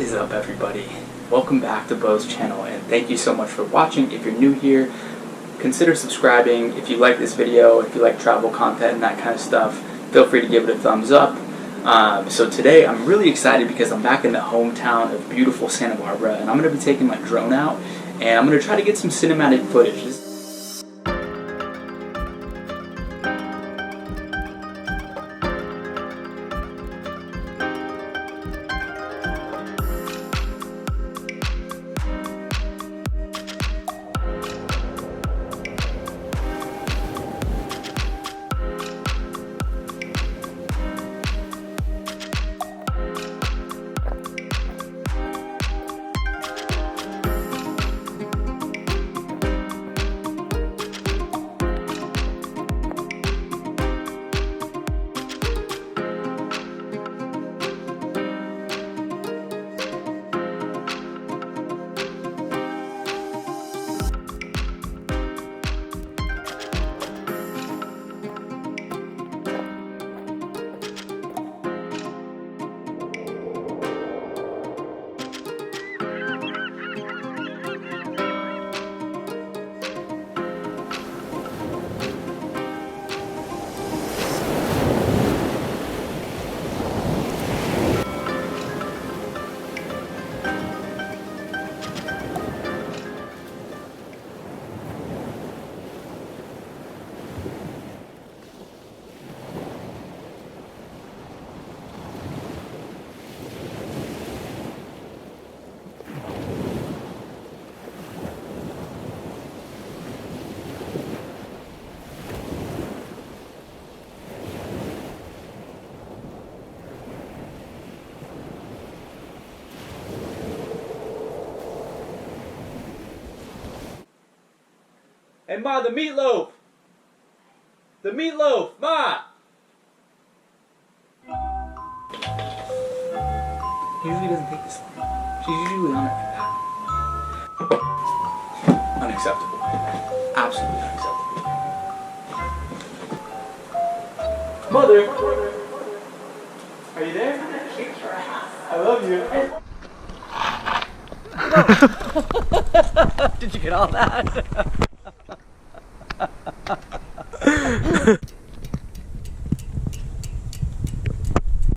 is up, everybody? Welcome back to Bo's channel, and thank you so much for watching. If you're new here, consider subscribing. If you like this video, if you like travel content and that kind of stuff, feel free to give it a thumbs up. So today I'm really excited because I'm back in the hometown of beautiful Santa Barbara, and I'm going to be taking my drone out and I'm going to try to get some cinematic footage. Hey Ma, the meatloaf! The meatloaf! Ma! He usually doesn't take this long. She's usually on it like that. Unacceptable. Absolutely unacceptable. Mother! Are you there? I love you. Did you get all that?